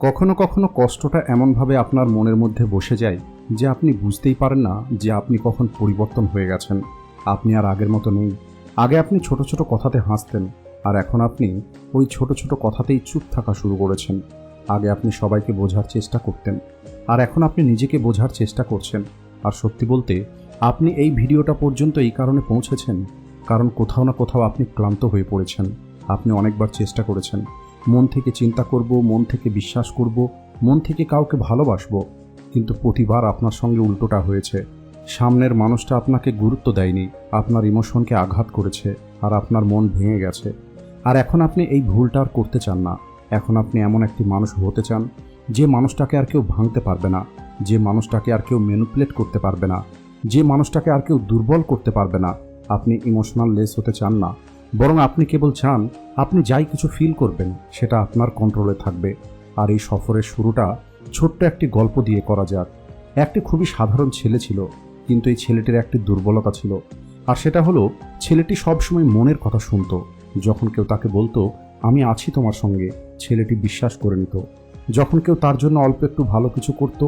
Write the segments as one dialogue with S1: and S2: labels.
S1: কখনো কখনো কষ্টটা এমনভাবে আপনার মনের মধ্যে বসে যায় যে আপনি বুঝতেই পারেন না যে আপনি কখন পরিবর্তন হয়ে গেছেন। আপনি আর আগের মতো নেই। আগে আপনি ছোট ছোট কথাতে হাসতেন, আর এখন আপনি ওই ছোট ছোট কথাতেই চুপ থাকা শুরু করেছেন। আগে আপনি সবাইকে বোঝার চেষ্টা করতেন, আর এখন আপনি নিজেকে বোঝার চেষ্টা করছেন। আর সত্যি বলতে, আপনি এই ভিডিওটা পর্যন্ত এই কারণে পৌঁছেছেন কারণ কোথাও না কোথাও আপনি ক্লান্ত হয়ে পড়েছেন। আপনি অনেকবার চেষ্টা করেছেন, মন থেকে চিন্তা করব, মন থেকে বিশ্বাস করব, মন থেকে কাউকে ভালোবাসবো, কিন্তু প্রতিবার আপনার সঙ্গে উল্টোটা হয়েছে। সামনের মানুষটা আপনাকে গুরুত্ব দেয়নি, আপনার ইমোশনকে আঘাত করেছে, আর আপনার মন ভেঙে গেছে। আর এখন আপনি এই ভুলটা আর করতে চান না। এখন আপনি এমন একটি মানুষ হতে চান যে মানুষটাকে আর কেউ ভাঙতে পারবে না, যে মানুষটাকে আর কেউ ম্যানিপুলেট করতে পারবে না, যে মানুষটাকে আর কেউ দুর্বল করতে পারবে না। আপনি ইমোশনাল লেস হতে চান না, বরং আপনি কেবল চান আপনি যাই কিছু ফিল করবেন সেটা আপনার কন্ট্রোলে থাকবে। আর এই সফরের শুরুটা ছোট্ট একটি গল্প দিয়ে করা যাক। একটি খুবই সাধারণ ছেলে ছিল, কিন্তু এই ছেলেটির একটি দুর্বলতা ছিল। আর সেটা হলো, ছেলেটি সবসময় মনের কথা শুনতো। যখন কেউ তাকে বলতো আমি আছি তোমার সঙ্গে, ছেলেটি বিশ্বাস করে নিত। যখন কেউ তার জন্য অল্প একটু ভালো কিছু করত,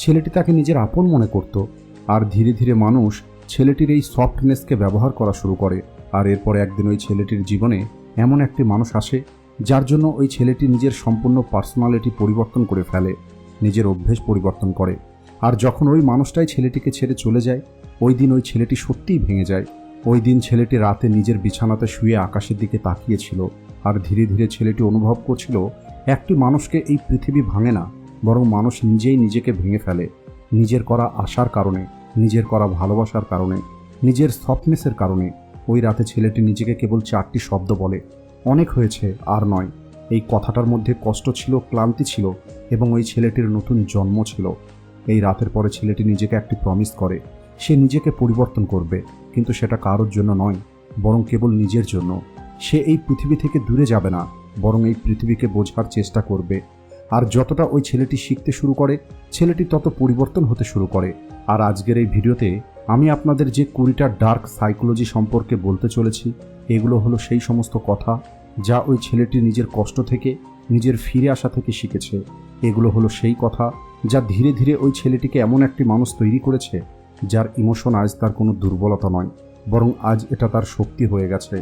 S1: ছেলেটি তাকে নিজের আপন মনে করত। আর ধীরে ধীরে মানুষ ছেলেটির এই সফটনেসকে ব্যবহার করা শুরু করে। আর এরপরে একদিন ওই ছেলেটির জীবনে এমন একটি মানুষ আসে যার জন্য ওই ছেলেটি নিজের সম্পূর্ণ পার্সোনালিটি পরিবর্তন করে ফেলে, নিজের অভ্যেস পরিবর্তন করে। আর যখন ওই মানুষটাই ছেলেটিকে ছেড়ে চলে যায়, ওই দিন ওই ছেলেটি সত্যিই ভেঙে যায়। ওই দিন ছেলেটি রাতে নিজের বিছানাতে শুয়ে আকাশের দিকে তাকিয়েছিল। আর ধীরে ধীরে ছেলেটি অনুভব করছিল একটি মানুষকে এই পৃথিবী ভাঙে না, বরং মানুষ নিজেই নিজেকে ভেঙে ফেলে। নিজের করা আশার কারণে, নিজের করা ভালোবাসার কারণে, নিজের সফটনেসের কারণে। ওই রাতে ছেলেটি নিজেকে কেবল 4টি শব্দ বলে, অনেক হয়েছে, আর নয়। এই কথাটার মধ্যে কষ্ট ছিল, ক্লান্তি ছিল, এবং ওই ছেলেটির নতুন জন্ম ছিল। এই রাতের পরে ছেলেটি নিজেকে একটি প্রমিস করে, সে নিজেকে পরিবর্তন করবে, কিন্তু সেটা কারোর জন্য নয়, বরং কেবল নিজের জন্য। সে এই পৃথিবী থেকে দূরে যাবে না, বরং এই পৃথিবীকে বোঝার চেষ্টা করবে। আর যতটা ওই ছেলেটি শিখতে শুরু করে, ছেলেটি তত পরিবর্তন হতে শুরু করে। আর আজকের এই ভিডিওতে আমি আপনাদের যে 20টা ডার্ক সাইকোলজি সম্পর্কে বলতে চলেছি, এগুলো হলো সেই সমস্ত কথা যা ওই ছেলেটি নিজের কষ্ট থেকে, নিজের ফিরে আসা থেকে শিখেছে। এগুলো হলো সেই কথা যা ধীরে ধীরে ওই ছেলেটিকে এমন একটি মানুষ তৈরি করেছে যার ইমোশন আজ তার কোনো দুর্বলতা নয়, বরং আজ এটা তার শক্তি হয়ে গেছে।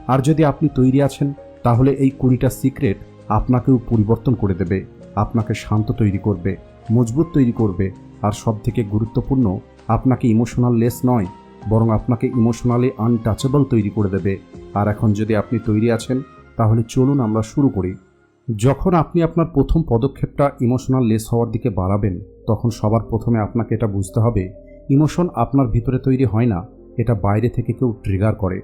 S1: আর যদি আপনি তৈরি আছেন, তাহলে এই 20টা সিক্রেট আপনাকেও পরিবর্তন করে দেবে, আপনাকে শান্ত তৈরি করবে, মজবুত তৈরি করবে, আর সবথেকে গুরুত্বপূর্ণ, আপনাকে ইমোশনাল লেস নয়, বরং আপনাকে ইমোশনালি আনটাচেবল তৈরি করে দেবে। আর এখন যদি আপনি তৈরি আছেন, তাহলে চলুন আমরা শুরু করি। যখন আপনি আপনার প্রথম পদক্ষেপটা ইমোশনাল লেস হওয়ার দিকে বাড়াবেন, তখন সবার প্রথমে আপনাকে এটা বুঝতে হবে, ইমোশন আপনার ভিতরে তৈরি হয় না, এটা বাইরে থেকে কেউ ট্রিগার করে।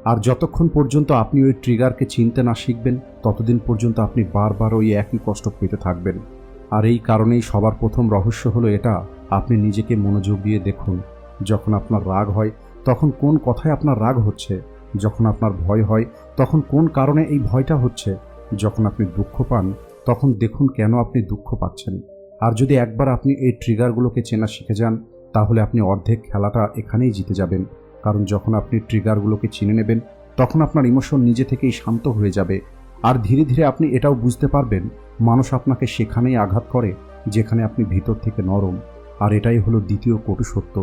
S1: আর যতক্ষণ পর্যন্ত আপনি ওই ট্রিগারকে চিনতে না শিখবেন, ততদিন পর্যন্ত আপনি বারবার ওই একই কষ্ট পেতে থাকবেন। আর এই কারণেই সবার প্রথম রহস্য হলো এটা, আপনি নিজেকে মনোযোগ দিয়ে দেখুন। যখন আপনার রাগ হয়, তখন কোন কথায় আপনার রাগ হচ্ছে? যখন আপনার ভয় হয়, তখন কোন কারণে এই ভয়টা হচ্ছে? যখন আপনি দুঃখ পান, তখন দেখুন কেন আপনি দুঃখ পাচ্ছেন। আর যদি একবার আপনি এই ট্রিগারগুলোকে চেনা শিখে যান, তাহলে আপনি অর্ধেক খেলাটা এখানেই জিতে যাবেন। কারণ যখন আপনি ট্রিগারগুলোকে চিনে নেবেন, তখন আপনার ইমোশন নিজে থেকেই শান্ত হয়ে যাবে। আর ধীরে ধীরে আপনি এটাও বুঝতে পারবেন, মানুষ আপনাকে সেখানেই আঘাত করে যেখানে আপনি ভিতর থেকে নরম। আর এটাই হলো দ্বিতীয় কটু সত্য।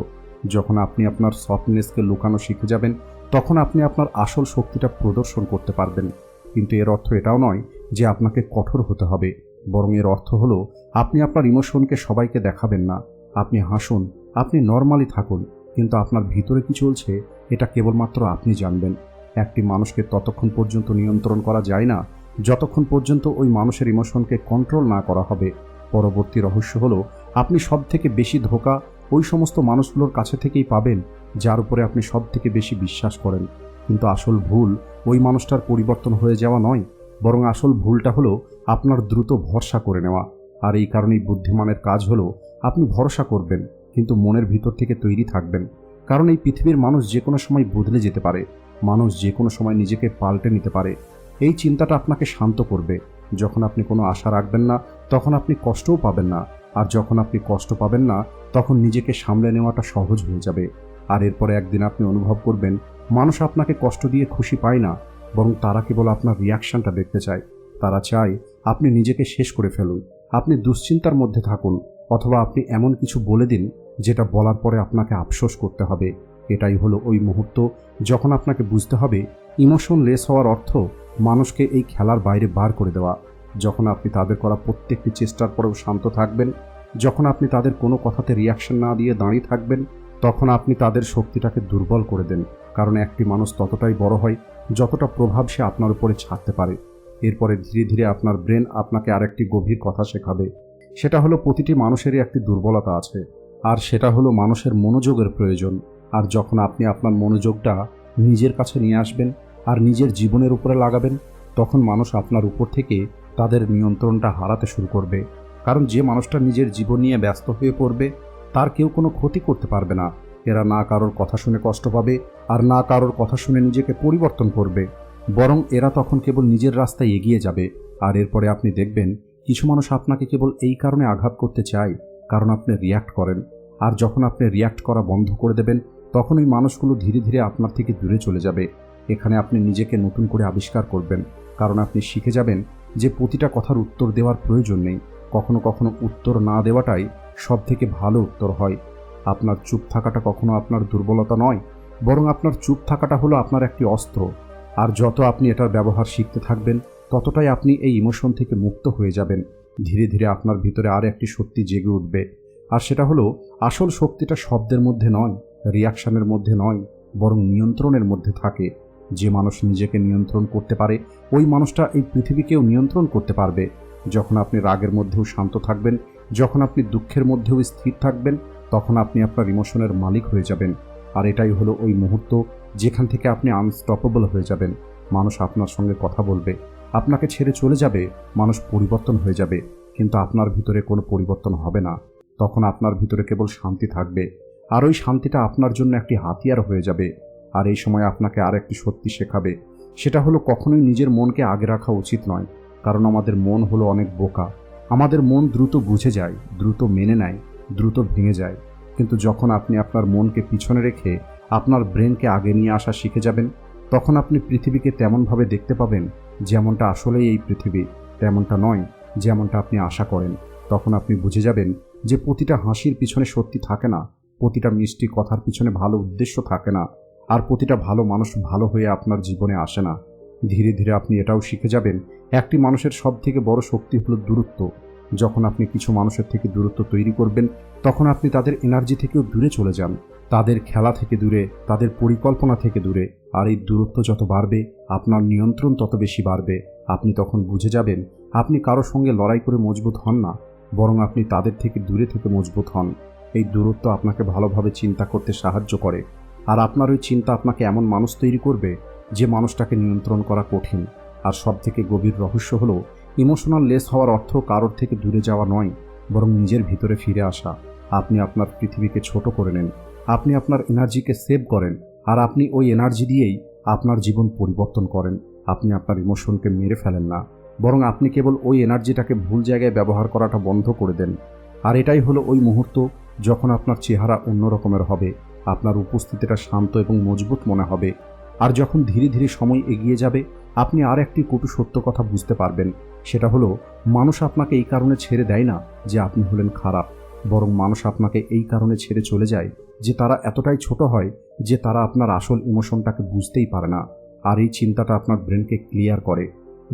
S1: যখন আপনি আপনার সফটনেসকে লুকানো শিখে যাবেন, তখন আপনি আপনার আসল শক্তিটা প্রদর্শন করতে পারবেন। কিন্তু এর অর্থ এটাও নয় যে আপনাকে কঠোর হতে হবে, বরং এর অর্থ হলো আপনি আপনার ইমোশনকে সবাইকে দেখাবেন না। আপনি হাসুন, আপনি নর্মালি থাকুন, কিন্তু আপনার ভিতরে কি চলছে এটা কেবলমাত্র আপনি জানবেন। একটি মানুষকে ততক্ষণ পর্যন্ত নিয়ন্ত্রণ করা যায় না যতক্ষণ পর্যন্ত ওই মানুষের ইমোশনকে কন্ট্রোল না করা হবে। পরবর্তী রহস্য হলো, আপনি সব থেকে বেশি ধোঁকা ওই সমস্ত মানুষগুলোর কাছে থেকেই পাবেন যার উপরে আপনি সব থেকে বেশি বিশ্বাস করেন। কিন্তু আসল ভুল ওই মানুষটার পরিবর্তন হয়ে যাওয়া নয়, বরং আসল ভুলটা হলো আপনার দ্রুত ভরসা করে নেওয়া। আর এই কারণেই বুদ্ধিমানের কাজ হলো, আপনি ভরসা করবেন, কিন্তু মনের ভিতর থেকে তৈরি থাকবেন। কারণ এই পৃথিবীর মানুষ যে কোনো সময় বদলে যেতে পারে, মানুষ যে কোনো সময় নিজেকে পাল্টে নিতে পারে। এই চিন্তাটা আপনাকে শান্ত করবে। যখন আপনি কোনো আশা রাখবেন না, তখন আপনি কষ্টও পাবেন না। আর যখন আপনি কষ্ট পাবেন না, তখন নিজেকে সামলে নেওয়াটা সহজ হয়ে যাবে। আর এরপরে একদিন আপনি অনুভব করবেন, মানুষ আপনাকে কষ্ট দিয়ে খুশি পায় না, বরং তারা কেবল আপনার রিয়াকশনটা দেখতে চায়। তারা চায় আপনি নিজেকে শেষ করে ফেলুন, আপনি দুশ্চিন্তার মধ্যে থাকুন, অথবা আপনি এমন কিছু বলে দিন যেটা বলার পরে আপনাকে আফসোস করতে হবে। এটাই হলো ওই মুহূর্ত যখন আপনাকে বুঝতে হবে ইমোশনলেস হওয়ার অর্থ মানুষকে এই খেলার বাইরে বার করে দেওয়া। যখন আপনি তাদের করা প্রত্যেকটি চেষ্টার পরেও শান্ত থাকবেন, যখন আপনি তাদের কোনো কথাতে রিয়াকশন না দিয়ে দাঁড়িয়ে থাকবেন, তখন আপনি তাদের শক্তিটাকে দুর্বল করে দেন। কারণ একটি মানুষ ততটাই বড় হয় যতটা প্রভাব সে আপনার উপরে ছাড়তে পারে। এরপরে ধীরে ধীরে আপনার ব্রেন আপনাকে আরেকটি গভীর কথা শেখাবে। সেটা হলো প্রতিটি মানুষেরই একটি দুর্বলতা আছে, আর সেটা হলো মানুষের মনোযোগের প্রয়োজন। আর যখন আপনি আপনার মনোযোগটা নিজের কাছে নিয়ে আসবেন আর নিজের জীবনের উপরে লাগাবেন, তখন মানুষ আপনার উপর থেকে তাদের নিয়ন্ত্রণটা হারাতে শুরু করবে। কারণ যে মানুষটা নিজের জীবন নিয়ে ব্যস্ত হয়ে পড়বে, তার কেউ কোনো ক্ষতি করতে পারবে না। এরা না কারোর কথা শুনে কষ্ট পাবে, আর না কারোর কথা শুনে নিজেকে পরিবর্তন করবে, বরং এরা তখন কেবল নিজের রাস্তায় এগিয়ে যাবে। আর এরপরে আপনি দেখবেন কিছু মানুষ আপনাকে কেবল এই কারণে আঘাত করতে চায় কারণ আপনি রিয়্যাক্ট করেন। আর যখন আপনি রিয়্যাক্ট করা বন্ধ করে দেবেন, তখন ওই মানুষগুলো ধীরে ধীরে আপনার থেকে দূরে চলে যাবে। এখানে আপনি নিজেকে নতুন করে আবিষ্কার করবেন, কারণ আপনি শিখে যাবেন যে প্রতিটা কথার উত্তর দেওয়ার প্রয়োজন নেই। কখনো কখনো উত্তর না দেওয়াটাই সব থেকে ভালো উত্তর হয়। আপনার চুপ থাকাটা কখনো আপনার দুর্বলতা নয়, বরং আপনার চুপ থাকাটা হলো আপনার একটি অস্ত্র। আর যত আপনি এটার ব্যবহার শিখতে থাকবেন, ততটাই আপনি এই ইমোশন থেকে মুক্ত হয়ে যাবেন। ধীরে ধীরে আপনার ভিতরে আর একটি সত্যি জেগে উঠবে, আর সেটা হলো আসল শক্তিটা শব্দের মধ্যে নয়, রিয়াকশনের মধ্যে নয়, বরং নিয়ন্ত্রণের মধ্যে থাকে। যে মানুষ নিজেকে নিয়ন্ত্রণ করতে পারে, ওই মানুষটা এই পৃথিবীকেও নিয়ন্ত্রণ করতে পারবে। যখন আপনি রাগের মধ্যেও শান্ত থাকবেন, যখন আপনি দুঃখের মধ্যেও স্থির থাকবেন, তখন আপনি আপনার ইমোশনের মালিক হয়ে যাবেন। আর এটাই হলো ওই মুহূর্ত যেখান থেকে আপনি আনস্টপেবল হয়ে যাবেন। মানুষ আপনার সঙ্গে কথা বলবে, আপনাকে ছেড়ে চলে যাবে, মানুষ পরিবর্তন হয়ে যাবে, কিন্তু আপনার ভিতরে কোনো পরিবর্তন হবে না। তখন আপনার ভিতরে কেবল শান্তি থাকবে, আর ওই শান্তিটা আপনার জন্য একটি হাতিয়ার হয়ে যাবে। আর এই সময় আপনাকে আর একটি সত্যি শেখাবে, সেটা হলো কখনোই নিজের মনকে আগে রাখা উচিত নয়। কারণ আমাদের মন হলো অনেক বোকা। আমাদের মন দ্রুত বুঝে যায়, দ্রুত মেনে নেয়, দ্রুত ভেঙে যায়। কিন্তু যখন আপনি আপনার মনকে পিছনে রেখে আপনার ব্রেনকে আগে নিয়ে আসা শিখে যাবেন, তখন আপনি পৃথিবীকে তেমনভাবে দেখতে পাবেন যেমনটা আসলেই এই পৃথিবী, তেমনটা নয় যেমনটা আপনি আশা করেন। তখন আপনি বুঝে যাবেন যে প্রতিটা হাসির পিছনে সত্যি থাকে না, প্রতিটা মিষ্টি কথার পিছনে ভালো উদ্দেশ্য থাকে না, আর প্রতিটা ভালো মানুষ ভালো হয়ে আপনার জীবনে আসে না। ধীরে ধীরে আপনি এটাও শিখে যাবেন একটি মানুষের সবথেকে বড় শক্তি হলো দূরত্ব। যখন আপনি কিছু মানুষের থেকে দূরত্ব তৈরি করবেন, তখন আপনি তাদের এনার্জি থেকেও দূরে চলে যান, তাদের খেলা থেকে দূরে, তাদের পরিকল্পনা থেকে দূরে। আর এই দূরত্ব যত বাড়বে, আপনার নিয়ন্ত্রণ তত বেশি বাড়বে। আপনি তখন বুঝে যাবেন আপনি কারো সঙ্গে লড়াই করে মজবুত হন না, বরং আপনি তাদের থেকে দূরে থেকে মজবুত হন। এই দূরত্ব আপনাকে ভালোভাবে চিন্তা করতে সাহায্য করে, আর আপনার ওই চিন্তা আপনাকে এমন মানুষ তৈরি করবে যে মানুষটাকে নিয়ন্ত্রণ করা কঠিন। আর সবথেকে গভীর রহস্য হলো ইমোশনাল লেস হওয়ার অর্থ কারোর থেকে দূরে যাওয়া নয়, বরং নিজের ভিতরে ফিরে আসা। আপনি আপনার পৃথিবীকে ছোট করে নেন, আপনি আপনার এনার্জিকে সেভ করেন, আর আপনি ওই এনার্জি দিয়েই আপনার জীবন পরিবর্তন করেন। আপনি আপনার ইমোশনকে মেরে ফেলেন না, বরং আপনি কেবল ওই এনার্জিটাকে ভুল জায়গায় ব্যবহার করাটা বন্ধ করে দেন। আর এটাই হলো ওই মুহূর্ত যখন আপনার চেহারা অন্য রকমের হবে, আপনার উপস্থিতিটা শান্ত এবং মজবুত মনে হবে। আর যখন ধীরে ধীরে সময় এগিয়ে যাবে, আপনি আর একটি কটু সত্য কথা বুঝতে পারবেন। সেটা হলো মানুষ আপনাকে এই কারণে ছেড়ে দেয় না যে আপনি হলেন খারাপ, বরং মানুষ আপনাকে এই কারণে ছেড়ে চলে যায় যে তারা এতটাই ছোট হয় যে তারা আপনার আসল ইমোশনটাকে বুঝতেই পারে না। আর এই চিন্তাটা আপনার ব্রেনকে ক্লিয়ার করে।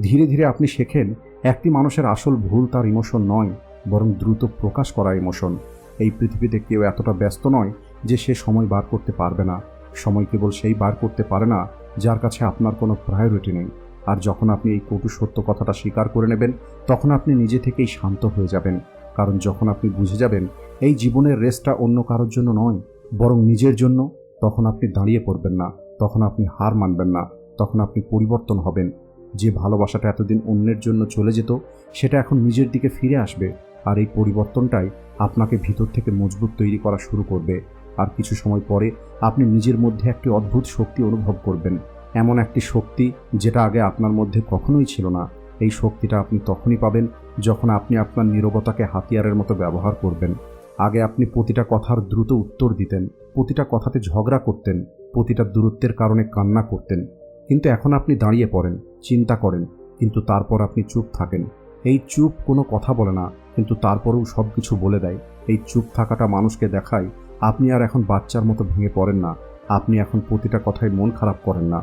S1: ধীরে ধীরে আপনি শেখেন একটি মানুষের আসল ভুল তার ইমোশন নয়, বরং দ্রুত প্রকাশ করা ইমোশন। এই পৃথিবীতে কেউ এতটা ব্যস্ত নয় যে সে সময় বার করতে পারবে না। সময় কেবল সেই বার করতে পারে না যার কাছে আপনার কোনো প্রায়োরিটি নেই। আর যখন আপনি এই কটু সত্য কথাটা স্বীকার করে নেবেন, তখন আপনি নিজে থেকেই শান্ত হয়ে যাবেন। কারণ যখন আপনি বুঝে যাবেন এই জীবনের রেসটা অন্য কারোর জন্য নয়, বরং নিজের জন্য, তখন আপনি দাঁড়িয়ে পড়বেন না, তখন আপনি হার মানবেন না, তখন আপনি পরিবর্তন হবেন। যে ভালোবাসাটা এতদিন অন্যের জন্য চলে যেত, সেটা এখন নিজের দিকে ফিরে আসবে। আর এই পরিবর্তনটাই আপনাকে ভিতর থেকে মজবুত তৈরি করা শুরু করবে। আর কিছু সময় পরে আপনি নিজের মধ্যে একটি অদ্ভুত শক্তি অনুভব করবেন, এমন একটি শক্তি যেটা আগে আপনার মধ্যে কখনোই ছিল না। এই শক্তিটা আপনি তখনই পাবেন যখন আপনি আপনার নীরবতাকে হাতিয়ারের মতো ব্যবহার করবেন। আগে আপনি প্রতিটা কথার দ্রুত উত্তর দিতেন, প্রতিটা কথাতে ঝগড়া করতেন, প্রতিটা দূরত্বের কারণে কান্না করতেন। কিন্তু এখন আপনি দাঁড়িয়ে পড়েন, চিন্তা করেন, কিন্তু তারপর আপনি চুপ থাকেন। এই চুপ কোনো কথা বলে না, কিন্তু তারপরেও সব কিছু বলে দেয়। এই চুপ থাকাটা মানুষকে দেখায় আপনি আর এখন বাচ্চার মতো ভেঙে পড়েন না, আপনি এখন প্রতিটা কথায় মন খারাপ করেন না।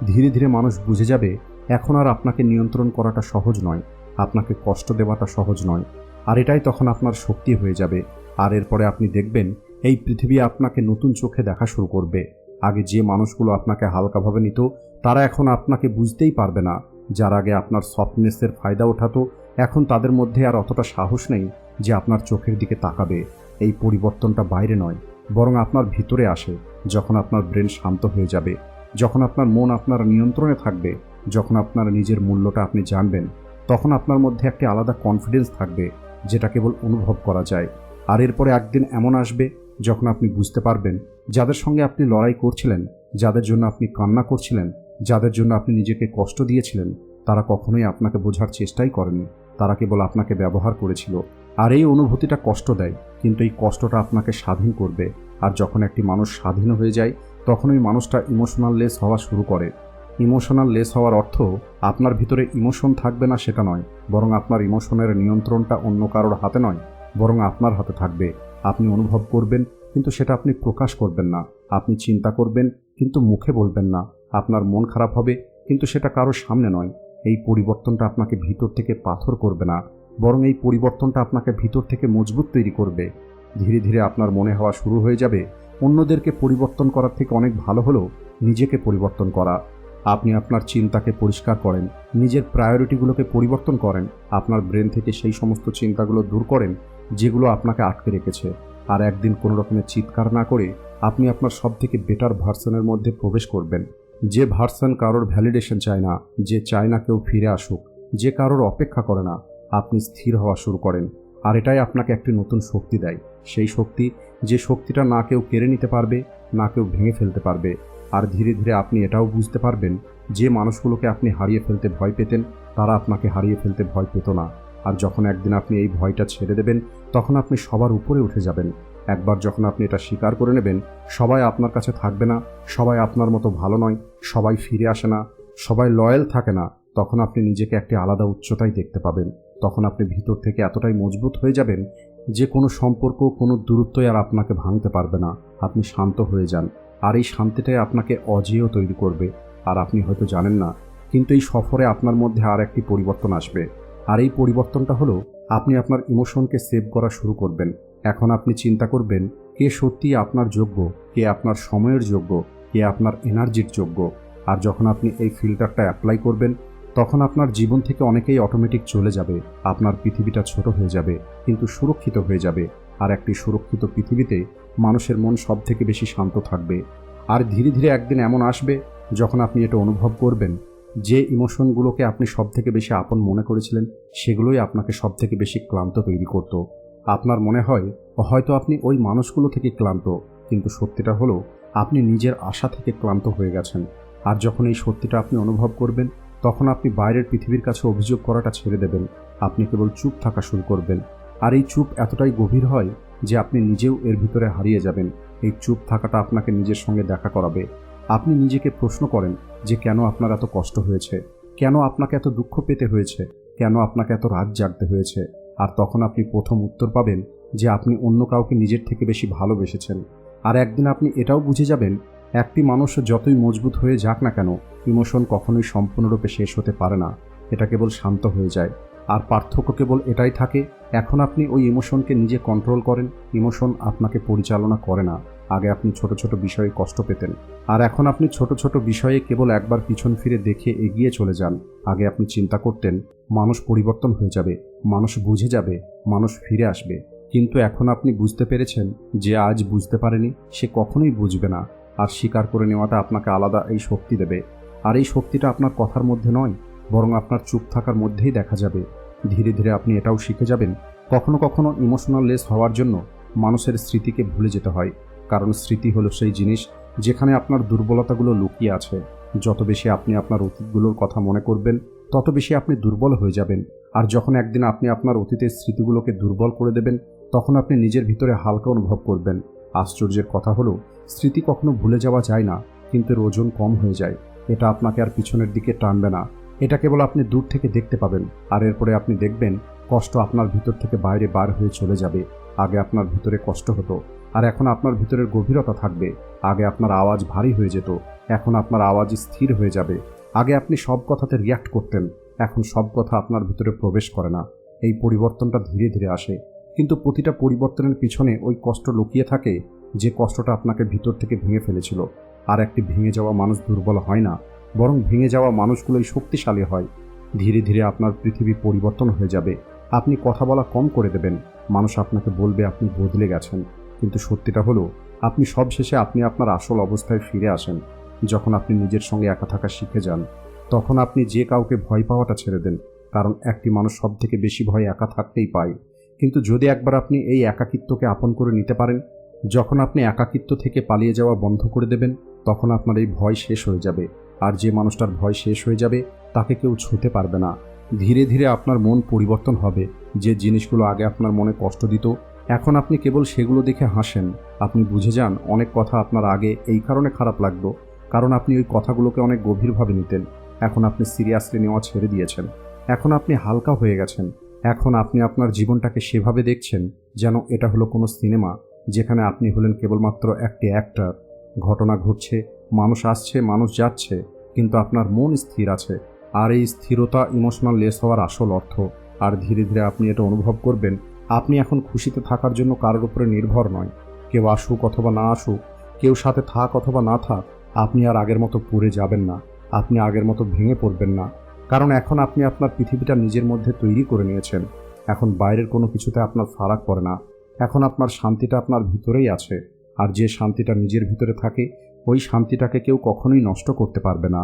S1: ধীরে ধীরে মানুষ বুঝে যাবে এখন আর আপনাকে নিয়ন্ত্রণ করাটা সহজ নয়, আপনাকে কষ্ট দেওয়াটা সহজ নয়। আর এটাই তখন আপনার শক্তি হয়ে যাবে। আর এরপরে আপনি দেখবেন এই পৃথিবী আপনাকে নতুন চোখে দেখা শুরু করবে। আগে যে মানুষগুলো আপনাকে হালকাভাবে নিত তারা এখন আপনাকে বুঝতেই পারবে না। যার আগে আপনার সফটনেসের ফায়দা ওঠাতো এখন তাদের মধ্যে আর অতটা সাহস নেই যে আপনার চোখের দিকে তাকাবে। এই পরিবর্তনটা বাইরে নয়, বরং আপনার ভিতরে আসে যখন আপনার ব্রেন শান্ত হয়ে যাবে, যখন আপনার মন আপনার নিয়ন্ত্রণে থাকবে, যখন আপনার নিজের মূল্যটা আপনি জানবেন। তখন আপনার মধ্যে একটি আলাদা কনফিডেন্স থাকবে যেটা কেবল অনুভব করা যায়। আর এরপরে একদিন এমন আসবে যখন আপনি বুঝতে পারবেন যাদের সঙ্গে আপনি লড়াই করছিলেন, যাদের জন্য আপনি কান্না করছিলেন, যাদের জন্য আপনি নিজেকে কষ্ট দিয়েছিলেন, তারা কখনোই আপনাকে বোঝার চেষ্টাই করেনি, তারা কেবল আপনাকে ব্যবহার করেছিল। আর এই অনুভূতিটা কষ্ট দেয়, কিন্তু এই কষ্টটা আপনাকে স্বাধীন করবে। আর যখন একটি মানুষ স্বাধীন হয়ে যায় তখন ওই মানুষটা ইমোশনাল লেস হওয়া শুরু করে। ইমোশনাল লেস হওয়ার অর্থ আপনার ভিতরে ইমোশন থাকবে না সেটা নয়, বরং আপনার ইমোশনের নিয়ন্ত্রণটা অন্য কারোর হাতে নয়, বরং আপনার হাতে থাকবে। আপনি অনুভব করবেন কিন্তু সেটা আপনি প্রকাশ করবেন না, আপনি চিন্তা করবেন কিন্তু মুখে বলবেন না, আপনার মন খারাপ হবে কিন্তু সেটা কারোর সামনে নয়। এই পরিবর্তনটা আপনাকে ভিতর থেকে পাথর করবে না, বরং এই পরিবর্তনটা আপনাকে ভিতর থেকে মজবুত তৈরি করবে। ধীরে ধীরে আপনার মনে হওয়া শুরু হয়ে যাবে অন্যদেরকে পরিবর্তন করার থেকে অনেক ভালো হলো নিজেকে পরিবর্তন করা। আপনি আপনার চিন্তাকে পরিষ্কার করেন, নিজের প্রায়োরিটিগুলোকে পরিবর্তন করেন, আপনার ব্রেন থেকে সেই সমস্ত চিন্তাগুলো দূর করেন যেগুলো আপনাকে আটকে রেখেছে। আর একদিন কোনো রকমের চিৎকার না করে আপনি আপনার সবথেকে বেটার ভার্সনের মধ্যে প্রবেশ করবেন। যে ভার্সন কারোর ভ্যালিডেশন চায় না, যে চায় না কেউ ফিরে আসুক, যে কারোর অপেক্ষা করে না, আপনি স্থির হওয়া শুরু করেন। আর এটাই আপনাকে একটি নতুন শক্তি দেয়, সেই শক্তি যে শক্তিটা না কেউ কেড়ে নিতে পারবে, না কেউ ভেঙে ফেলতে পারবে। আর ধীরে ধীরে আপনি এটাও বুঝতে পারবেন যে মানুষগুলোকে আপনি হারিয়ে ফেলতে ভয় পেতেন তারা আপনাকে হারিয়ে ফেলতে ভয় পেত না। আর যখন একদিন আপনি এই ভয়টা ছেড়ে দেবেন তখন আপনি সবার উপরে উঠে যাবেন। একবার যখন আপনি এটা স্বীকার করে নেবেন সবাই আপনার কাছে থাকবে না, সবাই আপনার মতো ভালো নয়, সবাই ফিরে আসে না, সবাই লয়াল থাকে না, তখন আপনি নিজেকে একটি আলাদা উচ্চতায় দেখতে পাবেন। তখন আপনি ভিতর থেকে এতটাই মজবুত হয়ে যাবেন যে কোনো সম্পর্ক, কোনো দূরত্বই আর আপনাকে ভাঙতে পারবে না। আপনি শান্ত হয়ে যান, আর এই শান্তিটাই আপনাকে অজেয় তৈরি করবে। আর আপনি হয়তো জানেন না, কিন্তু এই সফরে আপনার মধ্যে আর একটি পরিবর্তন আসবে। আর এই পরিবর্তনটা হলো আপনি আপনার ইমোশনকে সেভ করা শুরু করবেন। এখন আপনি চিন্তা করবেন কে সত্যি আপনার যোগ্য, কে আপনার সময়ের যোগ্য, কে আপনার এনার্জির যোগ্য। আর যখন আপনি এই ফিল্টারটা অ্যাপ্লাই করবেন তখন আপনার জীবন থেকে অনেকেই অটোমেটিক চলে যাবে, আপনার পৃথিবীটা ছোট হয়ে যাবে কিন্তু সুরক্ষিত হয়ে যাবে। আর একটি সুরক্ষিত পৃথিবীতে মানুষের মন সব থেকে বেশি শান্ত থাকবে। আর ধীরে ধীরে একদিন এমন আসবে যখন আপনি এটা অনুভব করবেন যে ইমোশনগুলোকে আপনি সব থেকে বেশি আপন মনে করেছিলেন সেগুলোই আপনাকে সব থেকে বেশি ক্লান্ত তৈরি করত। আপনার মনে হয় হয়তো আপনি ওই মানুষগুলো থেকে ক্লান্ত, কিন্তু সত্যিটা হলো আপনি নিজের আশা থেকে ক্লান্ত হয়ে গেছেন। আর যখন এই সত্যিটা আপনি অনুভব করবেন তখন আপনি বাইরের পৃথিবীর কাছে অভিযোগ করাটা ছেড়ে দেবেন, আপনি কেবল চুপ থাকা শুরু করবেন। আর এই চুপ এতটাই গভীর হয় যে আপনি নিজেও এর ভিতরে হারিয়ে যাবেন। এই চুপ থাকাটা আপনাকে নিজের সঙ্গে দেখা করাবে। আপনি নিজেকে প্রশ্ন করেন যে কেন আপনার এত কষ্ট হয়েছে, কেন আপনাকে এত দুঃখ পেতে হয়েছে, কেন আপনাকে এত রাত জাগতে হয়েছে। আর তখন আপনি প্রথম উত্তর পাবেন যে আপনি অন্য কাউকে নিজের থেকে বেশি ভালোবেসেছেন। আর একদিন আপনি এটাও বুঝে যাবেন একটি মানুষ যতই মজবুত হয়ে যাক না কেন, ইমোশন কখনোই সম্পূর্ণরূপে শেষ হতে পারে না, এটা কেবল শান্ত হয়ে যায়। আর পার্থক্য কেবল এটাই থাকে, এখন আপনি ওই ইমোশনকে নিজে কন্ট্রোল করেন, ইমোশন আপনাকে পরিচালনা করে না। আগে আপনি ছোট ছোট বিষয়ে কষ্ট পেতেন, আর এখন আপনি ছোট ছোট বিষয়ে কেবল একবার পিছন ফিরে দেখে এগিয়ে চলে যান। আগে আপনি চিন্তা করতেন মানুষ পরিবর্তন হয়ে যাবে, মানুষ বুঝে যাবে, মানুষ ফিরে আসবে, কিন্তু এখন আপনি বুঝতে পেরেছেন যে আজ বুঝতে পারেনি সে কখনোই বুঝবে না। আর স্বীকার করে নেওয়াটা আপনাকে আলাদা এই শক্তি দেবে। আর এই শক্তিটা আপনার কথার মধ্যে নয়, বরং আপনার চুপ থাকার মধ্যেই দেখা যাবে। ধীরে ধীরে আপনি এটাও শিখে যাবেন কখনো কখনো ইমোশনাল লেস হওয়ার জন্য মানুষের স্মৃতিকে ভুলে যেতে হয়। কারণ স্মৃতি হলো সেই জিনিস যেখানে আপনার দুর্বলতাগুলো লুকিয়ে আছে। যত বেশি আপনি আপনার অতীতগুলোর কথা মনে করবেন তত বেশি আপনি দুর্বল হয়ে যাবেন। আর যখন একদিন আপনি আপনার অতীতের স্মৃতিগুলোকে দুর্বল করে দেবেন তখন আপনি নিজের ভিতরে হালকা অনুভব করবেন। আশ্চর্যের কথা হলো স্মৃতি কখনো ভুলে যাওয়া যায় না, কিন্তু এর ওজন কম হয়ে যায়। এটা আপনাকে আর পিছনের দিকে টানবে না, এটা কেবল আপনি দূর থেকে দেখতে পাবেন, আর এরপরে আপনি দেখবেন কষ্ট আপনার ভিতর থেকে বাইরে বার হয়ে চলে যাবে। আগে আপনার ভিতরে কষ্ট হতো, আর এখন আপনার ভিতরের গভীরতা থাকবে। আগে আপনার আওয়াজ ভারী হয়ে যেত, এখন আপনার আওয়াজ স্থির হয়ে যাবে। আগে আপনি সব কথাতে রিয়াক্ট করতেন, এখন সব কথা আপনার ভিতরে প্রবেশ করে না। এই পরিবর্তনটা ধীরে ধীরে আসে, কিন্তু প্রতিটা পরিবর্তনের পিছনে ওই কষ্ট লুকিয়ে থাকে যে কষ্টটা আপনাকে ভিতর থেকে ভেঙে ফেলেছিল। আর একটি ভেঙে যাওয়া মানুষ দুর্বল হয় না, বরং ভেঙে যাওয়া মানুষগুলোই শক্তিশালী হয়। ধীরে ধীরে আপনার পৃথিবী পরিবর্তন হয়ে যাবে। আপনি কথা বলা কম করে দেবেন, মানুষ আপনাকে বলবে আপনি বদলে গেছেন। কিন্তু সত্যিটা হলো, আপনি সবশেষে আপনি আপনার আসল অবস্থায় ফিরে আসেন। যখন আপনি নিজের সঙ্গে একা থাকা শিখে যান, তখন আপনি যে কাউকে ভয় পাওয়াটা ছেড়ে দেন। কারণ একটি মানুষ সব থেকে বেশি ভয় একা থাকতেই পায়। কিন্তু যদি একবার আপনি এই একাকিত্বকে আপন করে নিতে পারেন, যখন আপনি একাকিত্ব থেকে পালিয়ে যাওয়া বন্ধ করে দেবেন, তখন আপনার এই ভয় শেষ হয়ে যাবে। আর যে মানুষটার ভয় শেষ হয়ে যাবে, তাকে কেউ ছুঁতে পারবে না। ধীরে ধীরে আপনার মন পরিবর্তন হবে। যে জিনিসগুলো আগে আপনার মনে কষ্ট দিত, এখন আপনি কেবল সেগুলো দেখে হাসেন। আপনি বুঝে যান অনেক কথা আপনার আগে এই কারণে খারাপ লাগতো, কারণ আপনি ওই কথাগুলোকে অনেক গভীরভাবে নিতেন। এখন আপনি সিরিয়াসলি নেওয়া ছেড়ে দিয়েছেন। এখন আপনি হালকা হয়ে গেছেন। এখন আপনি আপনার জীবনটাকে সেভাবে দেখছেন যেন এটা হলো কোনো সিনেমা, যেখানে আপনি হলেন কেবলমাত্র একটি অ্যাক্টর। ঘটনা ঘটছে, মানুষ আসছে, মানুষ যাচ্ছে, কিন্তু আপনার মন স্থির আছে। আর এই স্থিরতা ইমোশনাল লেস হওয়ার আসল অর্থ। আর ধীরে ধীরে আপনি এটা অনুভব করবেন, আপনি এখন খুশিতে থাকার জন্য কারোর উপরে নির্ভর নয়। কেউ আসুক অথবা না আসুক, কেউ সাথে থাক অথবা না থাক, আপনি আর আগের মতো পুড়ে যাবেন না। আপনি আগের মতো ভেঙে পড়বেন না, কারণ এখন আপনি আপনার পৃথিবীটা নিজের মধ্যে তৈরি করে নিয়েছেন। এখন বাইরের কোনো কিছুতে আপনার ফারাক পড়ে না। এখন আপনার শান্তিটা আপনার ভিতরেই আছে। আর যে শান্তিটা নিজের ভিতরে থাকে, ওই শান্তিটাকে কেউ কখনোই নষ্ট করতে পারবে না।